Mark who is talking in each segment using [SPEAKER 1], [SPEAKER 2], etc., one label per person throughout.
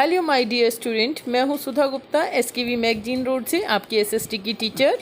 [SPEAKER 1] Hello my dear student, मैं हूं सुधा Gupta, SKV magazine road से आपकी एसएसटी की टीचर।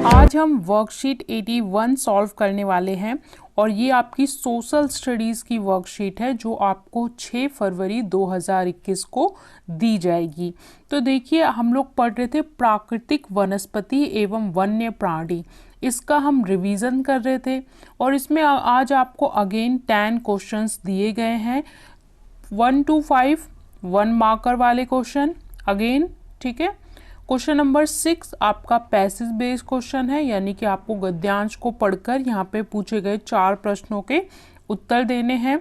[SPEAKER 1] आज हम वर्कशीट 81 सॉल्व करने वाले हैं और ये आपकी सोशल स्टडीज़ की वर्कशीट है जो आपको 6 फरवरी 2021 को दी जाएगी। तो देखिए, हम लोग पढ़ रहे थे प्राकृतिक वनस्पति एवं वन्य प्राणी, इसका हम रिवीजन कर रहे थे और इसमें आज आपको अगेन 10 क्वेश्चंस दिए गए हैं, 1 to 5 1 मार्कर वाले क्वेश्चन अगेन। ठीक है, क्वेश्चन नंबर 6 आपका पैसेज बेस्ड क्वेश्चन है, यानी कि आपको गद्यांश को पढ़कर यहाँ पे पूछे गए 4 प्रश्नों के उत्तर देने हैं।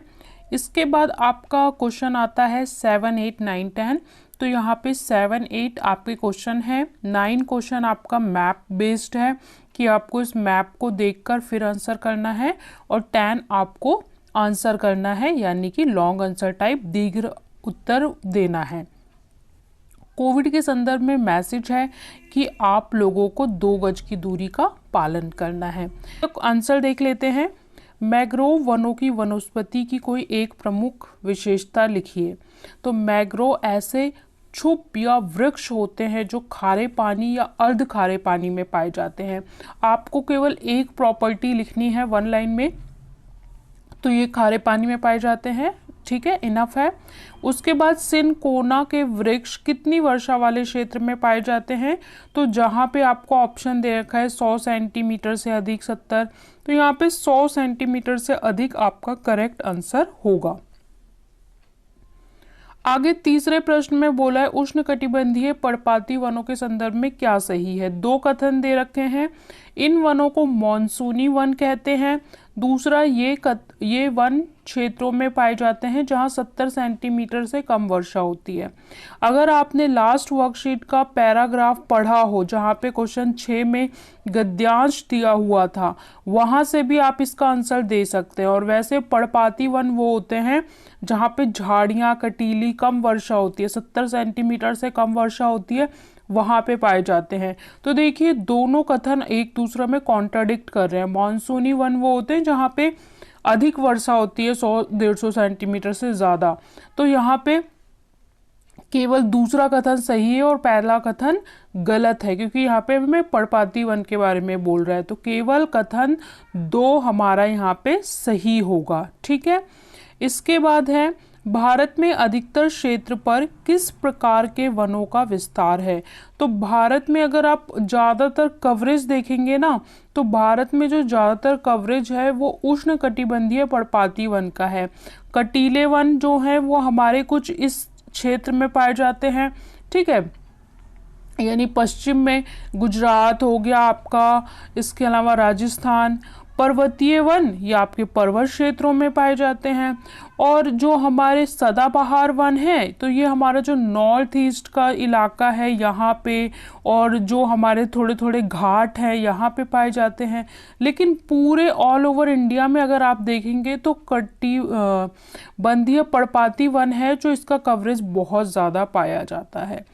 [SPEAKER 1] इसके बाद आपका क्वेश्चन आता है 7, 8, 9, 10। तो यहाँ पे 7, 8 आपके क्वेश्चन है, 9 क्वेश्चन आपका मैप बेस्ड है कि आपको इस मैप को देखकर फिर आंसर करना है और 10 आपको आंसर करना है, यानी कि लॉन्ग आंसर टाइप दीर्घ उत्तर देना है। कोविड के संदर्भ में मैसेज है कि आप लोगों को 2 गज की दूरी का पालन करना है। तो आंसर देख लेते हैं। मैंग्रोव वनों की वनस्पति की कोई एक प्रमुख विशेषता लिखिए। तो मैंग्रोव ऐसे छुप या वृक्ष होते हैं जो खारे पानी या अर्ध खारे पानी में पाए जाते हैं। आपको केवल एक प्रॉपर्टी लिखनी है 1 लाइन में, तो ये खारे पानी में पाए जाते हैं। ठीक है, इनफ है। उसके बाद सिनकोना के वृक्ष कितनी वर्षा वाले क्षेत्र में पाए जाते हैं? तो जहाँ पे आपको ऑप्शन दे रखा है 100 सेंटीमीटर से अधिक 70, तो यहाँ पे 100 सेंटीमीटर से अधिक आपका करेक्ट आंसर होगा। आगे तीसरे प्रश्न में बोला है उष्णकटिबंधीय पर्णपाती वनों के संदर्भ में क्या सही है? 2 कथन दे रखे हैं। इन वनों को मॉनसूनी वन कहते हैं। दूसरा, ये वन क्षेत्रों में पाए जाते हैं जहां 70 सेंटीमीटर से कम वर्षा होती है। अगर आपने लास्ट वर्कशीट का पैराग्राफ पढ़ा हो जहां पे क्वेश्चन 6 में गद्यांश दिया हुआ था, वहां से भी आप इसका आंसर दे सकते हैं। और वैसे पर्णपाती वन वो होते हैं जहाँ पे झाड़ियाँ कटीली कम वर्षा होती है, 70 सेंटीमीटर से कम वर्षा होती है, वहाँ पे पाए जाते हैं। तो देखिए, दोनों कथन एक दूसरे में कॉन्ट्राडिक्ट कर रहे हैं। मॉनसूनी वन वो होते हैं जहाँ पे अधिक वर्षा होती है, 100-150 सेंटीमीटर से ज़्यादा। तो यहाँ पे केवल दूसरा कथन सही है और पहला कथन गलत है, क्योंकि यहाँ पे हमें पर्णपाती वन के बारे में बोल रहा है। तो केवल कथन 2 हमारा यहाँ पे सही होगा। ठीक है, इसके बाद है भारत में अधिकतर क्षेत्र पर किस प्रकार के वनों का विस्तार है? तो भारत में अगर आप ज़्यादातर कवरेज देखेंगे ना, तो भारत में जो ज़्यादातर कवरेज है वो उष्णकटिबंधीय पर्णपाती वन का है। कटीले वन जो है वो हमारे कुछ इस क्षेत्र में पाए जाते हैं। ठीक है, यानी पश्चिम में गुजरात हो गया आपका, इसके अलावा राजस्थान। पर्वतीय वन ये आपके पर्वत क्षेत्रों में पाए जाते हैं। और जो हमारे सदाबहार वन है तो ये हमारा जो नॉर्थ ईस्ट का इलाका है यहाँ पे, और जो हमारे थोड़े थोड़े घाट हैं यहाँ पे पाए जाते हैं। लेकिन पूरे ऑल ओवर इंडिया में अगर आप देखेंगे तो बंधीय पर्णपाती वन है जो इसका कवरेज बहुत ज़्यादा पाया जाता है।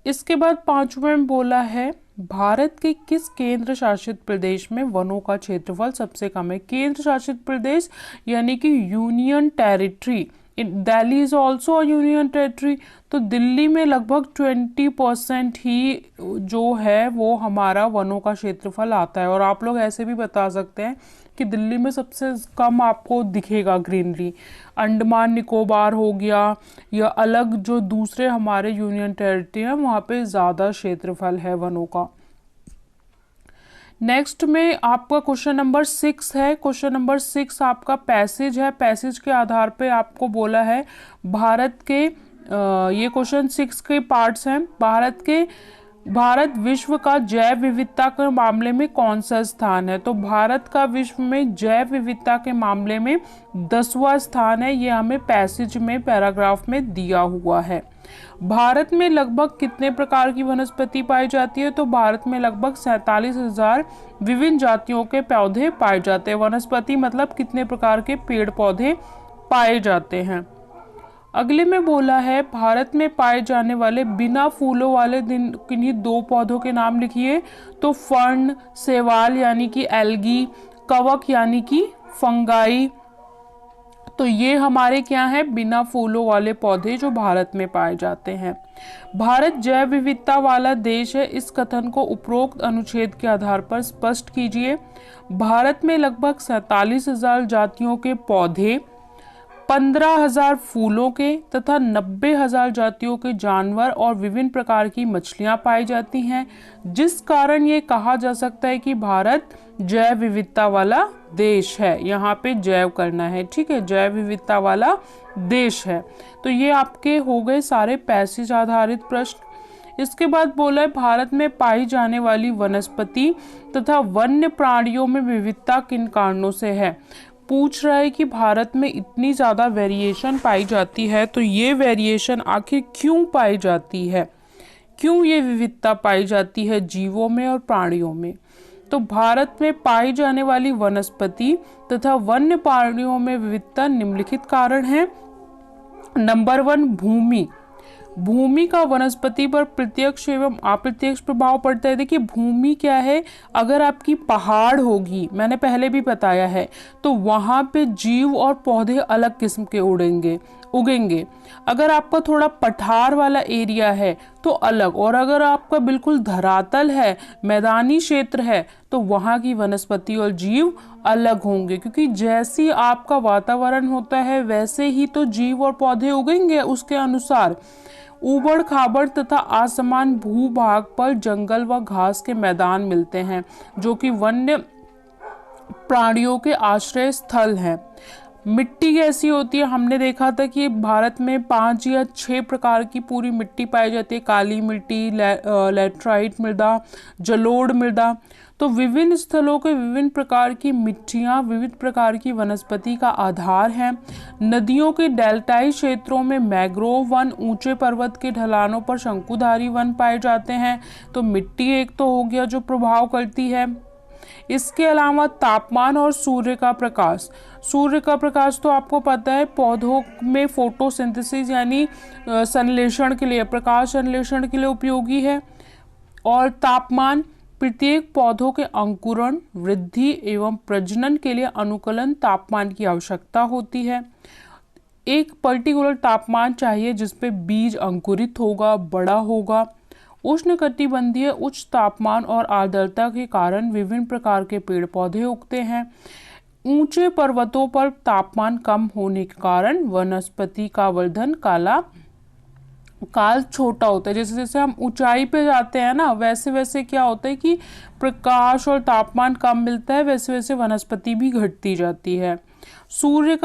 [SPEAKER 1] इसके बाद 5वें में बोला है भारत के किस केंद्र शासित प्रदेश में वनों का क्षेत्रफल सबसे कम है? केंद्र शासित प्रदेश यानी कि union territory. Delhi is also a union territory. तो दिल्ली में लगभग 20% ही जो है वो हमारा वनों का क्षेत्रफल आता है। और आप लोग ऐसे भी बता सकते हैं कि दिल्ली में सबसे कम आपको दिखेगा ग्रीनरी। अंडमान निकोबार हो गया या अलग जो दूसरे हमारे यूनियन टेरिटरी हैं वहाँ पे ज़्यादा क्षेत्रफल है वनों का। नेक्स्ट में आपका क्वेश्चन नंबर 6 है। क्वेश्चन नंबर 6 आपका पैसेज है। पैसेज के आधार पे आपको बोला है भारत के ये क्वेश्चन 6 के पार्ट्स हैं। भारत विश्व का जैव विविधता के मामले में कौन सा स्थान है? तो भारत का विश्व में जैव विविधता के मामले में 10वां स्थान है। ये हमें पैसेज में पैराग्राफ में दिया हुआ है। भारत में लगभग कितने प्रकार की वनस्पति पाई जाती है? तो भारत में लगभग 47,000 विभिन्न जातियों के पौधे पाए जाते हैं। वनस्पति मतलब कितने प्रकार के पेड़ पौधे पाए जाते हैं। अगले में बोला है भारत में पाए जाने वाले बिना फूलों वाले किन्हीं 2 पौधों के नाम लिखिए। तो फर्न, शैवाल यानी कि एल्गी, कवक यानी कि फंगाई, तो ये हमारे क्या है, बिना फूलों वाले पौधे जो भारत में पाए जाते हैं। भारत जैव विविधता वाला देश है, इस कथन को उपरोक्त अनुच्छेद के आधार पर स्पष्ट कीजिए। भारत में लगभग 47,000 जातियों के पौधे, 15,000 फूलों के तथा 90,000 जातियों के जानवर और विभिन्न प्रकार की मछलियां पाई जाती हैं, जिस कारण ये कहा जा सकता है कि भारत जैव विविधता वाला देश है। यहाँ पे जैव करना है, ठीक है, जैव विविधता वाला देश है। तो ये आपके हो गए सारे पैसेज आधारित प्रश्न। इसके बाद बोला है भारत में पाई जाने वाली वनस्पति तथा वन्य प्राणियों में विविधता किन कारणों से है। पूछ रहा है कि भारत में इतनी ज़्यादा वेरिएशन पाई जाती है, तो ये वेरिएशन आखिर क्यों पाई जाती है, क्यों ये विविधता पाई जाती है जीवों में और प्राणियों में। तो भारत में पाई जाने वाली वनस्पति तथा वन्य प्राणियों में विविधता निम्नलिखित कारण है। नंबर 1, भूमि। भूमि का वनस्पति पर प्रत्यक्ष एवं अप्रत्यक्ष प्रभाव पड़ता है। देखिए भूमि क्या है, अगर आपकी पहाड़ होगी, मैंने पहले भी बताया है, तो वहाँ पे जीव और पौधे अलग किस्म के उगेंगे। अगर आपका थोड़ा पठार वाला एरिया है तो अलग, और अगर आपका बिल्कुल धरातल है, मैदानी क्षेत्र है, तो वहाँ की वनस्पति और जीव अलग होंगे, क्योंकि जैसी आपका वातावरण होता है वैसे ही तो जीव और पौधे उगेंगे उसके अनुसार। ऊबड़ खाबड़ तथा असमान भूभाग पर जंगल व घास के मैदान मिलते हैं, जो कि वन्य प्राणियों के आश्रय स्थल हैं। मिट्टी कैसी होती है, हमने देखा था कि भारत में 5 या 6 प्रकार की पूरी मिट्टी पाई जाती है। काली मिट्टी, लैटराइट मृदा, जलोढ़ मृदा। तो विभिन्न स्थलों के विभिन्न प्रकार की मिट्टियाँ विविध प्रकार की वनस्पति का आधार हैं। नदियों के डेल्टाई क्षेत्रों में मैंग्रोव वन, ऊंचे पर्वत के ढलानों पर शंकुधारी वन पाए जाते हैं। तो मिट्टी एक तो हो गया जो प्रभाव करती है। इसके अलावा तापमान और सूर्य का प्रकाश। सूर्य का प्रकाश तो आपको पता है पौधों में फोटोसिंथेसिस यानी संश्लेषण के लिए, प्रकाश संश्लेषण के लिए उपयोगी है। और तापमान प्रत्येक पौधों के अंकुरण, वृद्धि एवं प्रजनन के लिए अनुकूलन तापमान की आवश्यकता होती है। एक पर्टिकुलर तापमान चाहिए जिस पे बीज अंकुरित होगा, बड़ा होगा। उष्णकटिबंधीय उच्च तापमान और आर्द्रता के कारण विभिन्न प्रकार के पेड़ पौधे उगते हैं। ऊंचे पर्वतों पर तापमान कम होने के कारण वनस्पति का वर्धन काल छोटा होता है। जैसे जैसे हम ऊंचाई पे जाते हैं ना, वैसे वैसे क्या होता है कि प्रकाश और तापमान कम मिलता है, वैसे वैसे वनस्पति भी घटती जाती है। सूर्य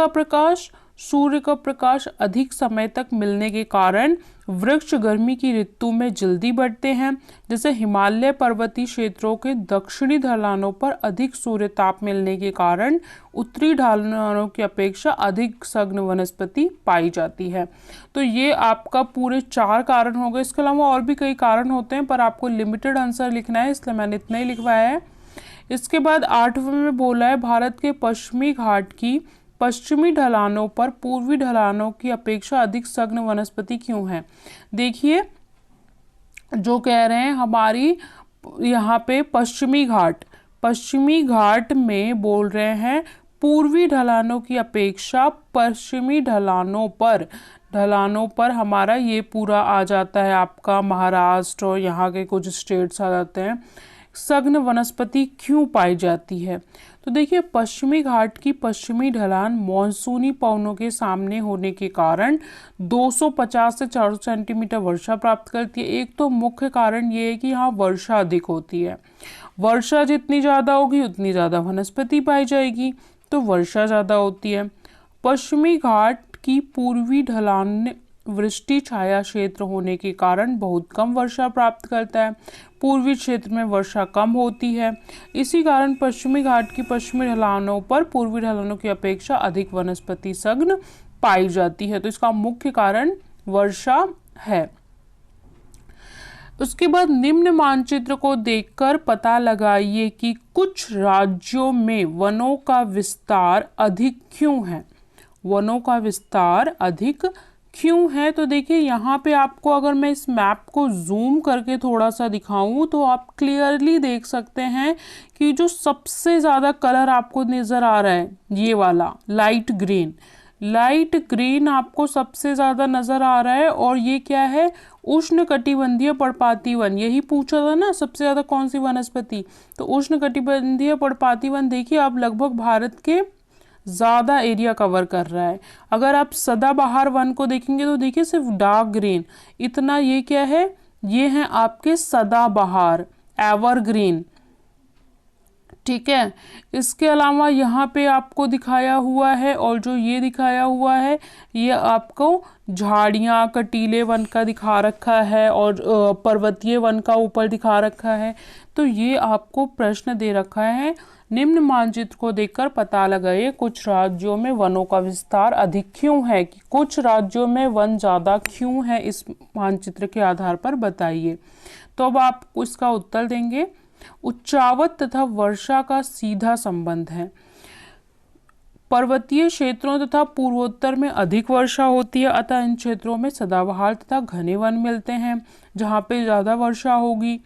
[SPEAKER 1] का प्रकाश अधिक समय तक मिलने के कारण वृक्ष गर्मी की ऋतु में जल्दी बढ़ते हैं। जैसे हिमालय पर्वतीय क्षेत्रों के दक्षिणी ढलानों पर अधिक सूर्य ताप मिलने के कारण उत्तरी ढलानों की अपेक्षा अधिक सघन वनस्पति पाई जाती है। तो ये आपका पूरे 4 कारण हो गए। इसके अलावा और भी कई कारण होते हैं, पर आपको लिमिटेड आंसर लिखना है, इसलिए मैंने इतना ही लिखवाया है। इसके बाद 8वें में बोला है भारत के पश्चिमी घाट की पश्चिमी ढलानों पर पूर्वी ढलानों की अपेक्षा अधिक सघन वनस्पति क्यों है। देखिए जो कह रहे हैं हमारी यहाँ पे पश्चिमी घाट में बोल रहे हैं पूर्वी ढलानों की अपेक्षा पश्चिमी ढलानों पर हमारा ये पूरा आ जाता है, आपका महाराष्ट्र और यहाँ के कुछ स्टेट्स आ जाते हैं। सघन वनस्पति क्यों पाई जाती है, तो देखिए पश्चिमी घाट की पश्चिमी ढलान मॉनसूनी पवनों के सामने होने के कारण 250 से 400 सेंटीमीटर वर्षा प्राप्त करती है। एक तो मुख्य कारण ये है कि यहाँ वर्षा अधिक होती है। वर्षा जितनी ज़्यादा होगी उतनी ज़्यादा वनस्पति पाई जाएगी, तो वर्षा ज़्यादा होती है। पश्चिमी घाट की पूर्वी ढलान वृष्टि छाया क्षेत्र होने के कारण बहुत कम वर्षा प्राप्त करता है। पूर्वी क्षेत्र में वर्षा कम होती है। इसी कारण पश्चिमी घाट की पश्चिमी ढलानों पर पूर्वी ढलानों की अपेक्षा अधिक वनस्पति सघन पाई जाती है। तो इसका मुख्य कारण वर्षा है। उसके बाद निम्न मानचित्र को देखकर पता लगाइए कि कुछ राज्यों में वनों का विस्तार अधिक क्यों है। वनों का विस्तार अधिक क्यों है, तो देखिए यहाँ पे आपको अगर मैं इस मैप को जूम करके थोड़ा सा दिखाऊं तो आप क्लियरली देख सकते हैं कि जो सबसे ज़्यादा कलर आपको नज़र आ रहा है ये वाला लाइट ग्रीन, लाइट ग्रीन आपको सबसे ज़्यादा नज़र आ रहा है, और ये क्या है, उष्णकटिबंधीय पर्णपाती वन। यही पूछा था ना सबसे ज़्यादा कौन सी वनस्पति, तो उष्णकटिबंधीय पर्णपाती वन देखिए आप लगभग भारत के ज़्यादा एरिया कवर कर रहा है। अगर आप सदाबहार वन को देखेंगे तो देखिए सिर्फ डार्क ग्रीन इतना, ये क्या है, ये हैं आपके सदाबहार, एवरग्रीन। ठीक है, इसके अलावा यहाँ पे आपको दिखाया हुआ है, और जो ये दिखाया हुआ है ये आपको झाड़ियाँ कटीले वन का दिखा रखा है, और पर्वतीय वन का ऊपर दिखा रखा है। तो ये आपको प्रश्न दे रखा है, निम्न मानचित्र को देखकर पता लगाइए कुछ राज्यों में वनों का विस्तार अधिक क्यों है, कि कुछ राज्यों में वन ज़्यादा क्यों है, इस मानचित्र के आधार पर बताइए। तो अब आप इसका उत्तर देंगे। उच्चावत तथा वर्षा का सीधा संबंध है। पर्वतीय क्षेत्रों तथा पूर्वोत्तर में अधिक वर्षा होती है, अतः इन क्षेत्रों में सदाबहार तथा घने वन मिलते हैं जहाँ पे ज़्यादा वर्षा होगी।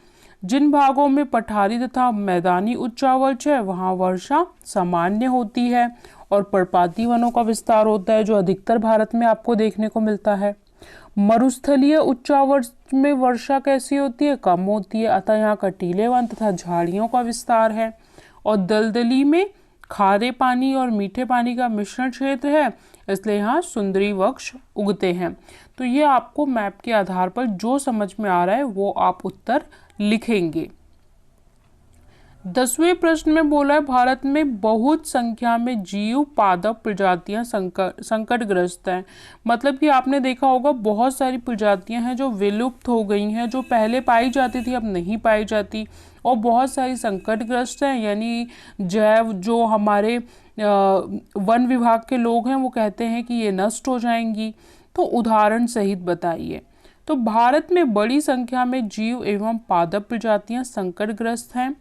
[SPEAKER 1] जिन भागों में पठारी तथा मैदानी उच्चावच है वहाँ वर्षा सामान्य होती है, और पर्णपाती वनों का विस्तार होता है जो अधिकतर भारत में आपको देखने को मिलता है। मरुस्थलीय उच्चावच में वर्षा कैसी होती है, कम होती है, अतः यहाँ कटीले वन तथा झाड़ियों का विस्तार है। और दलदली में खारे पानी और मीठे पानी का मिश्रण क्षेत्र है, इसलिए यहाँ सुंदरी वृक्ष उगते हैं। तो ये आपको मैप के आधार पर जो समझ में आ रहा है वो आप उत्तर लिखेंगे। 10वें प्रश्न में बोला है भारत में बहुत संख्या में जीव पादप प्रजातियां संकटग्रस्त हैं। मतलब कि आपने देखा होगा बहुत सारी प्रजातियां हैं जो विलुप्त हो गई हैं, जो पहले पाई जाती थी अब नहीं पाई जाती, और बहुत सारी संकटग्रस्त हैं, यानी जैव जो हमारे वन विभाग के लोग हैं वो कहते हैं कि ये नष्ट हो जाएंगी। तो उदाहरण सहित बताइए। तो भारत में बड़ी संख्या में जीव एवं पादप प्रजातियां संकटग्रस्त हैं।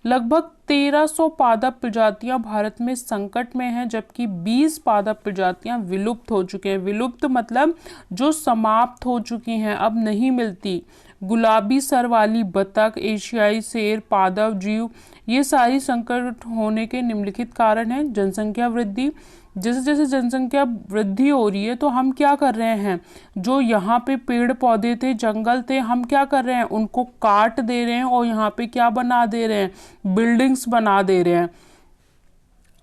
[SPEAKER 1] लगभग 1300 पादप प्रजातियां भारत में संकट में हैं, जबकि 20 पादप प्रजातियां विलुप्त हो चुके हैं। विलुप्त मतलब जो समाप्त हो चुकी हैं, अब नहीं मिलती। गुलाबी सर वाली बतख, एशियाई शेर, पादप जीव, ये सारी संकट होने के निम्नलिखित कारण हैं। जनसंख्या वृद्धि, जैसे जैसे जनसंख्या वृद्धि हो रही है तो हम क्या कर रहे हैं, जो यहाँ पे पेड़ पौधे थे, जंगल थे, हम क्या कर रहे हैं, उनको काट दे रहे हैं, और यहाँ पे क्या बना दे रहे हैं, बिल्डिंग्स बना दे रहे हैं।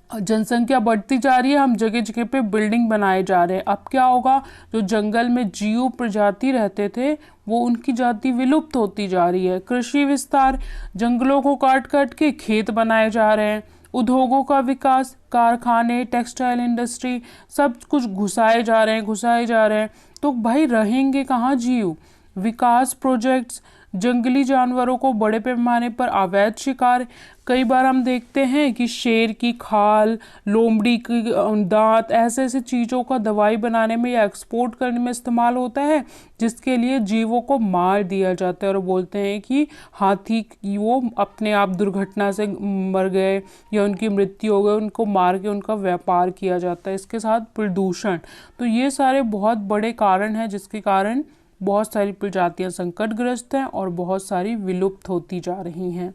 [SPEAKER 1] जनसंख्या बढ़ती जा रही है, हम जगह जगह पे बिल्डिंग बनाए जा रहे हैं। अब क्या होगा, जो जंगल में जीव प्रजाति रहते थे वो उनकी जाति विलुप्त होती जा रही है। कृषि विस्तार, जंगलों को काट काट के खेत बनाए जा रहे हैं। उद्योगों का विकास, कारखाने, टेक्सटाइल इंडस्ट्री, सब कुछ घुसाए जा रहे हैं। तो भाई रहेंगे कहाँ जीव। विकास प्रोजेक्ट्स, जंगली जानवरों को बड़े पैमाने पर अवैध शिकार, कई बार हम देखते हैं कि शेर की खाल, लोमड़ी की दांत, ऐसे ऐसे चीज़ों का दवाई बनाने में या एक्सपोर्ट करने में इस्तेमाल होता है, जिसके लिए जीवों को मार दिया जाता है, और बोलते हैं कि हाथी की वो अपने आप दुर्घटना से मर गए या उनकी मृत्यु हो गई, उनको मार के उनका व्यापार किया जाता है। इसके साथ प्रदूषण, तो ये सारे बहुत बड़े कारण हैं जिसके कारण बहुत सारी प्रजातियां संकटग्रस्त हैं और बहुत सारी विलुप्त होती जा रही हैं।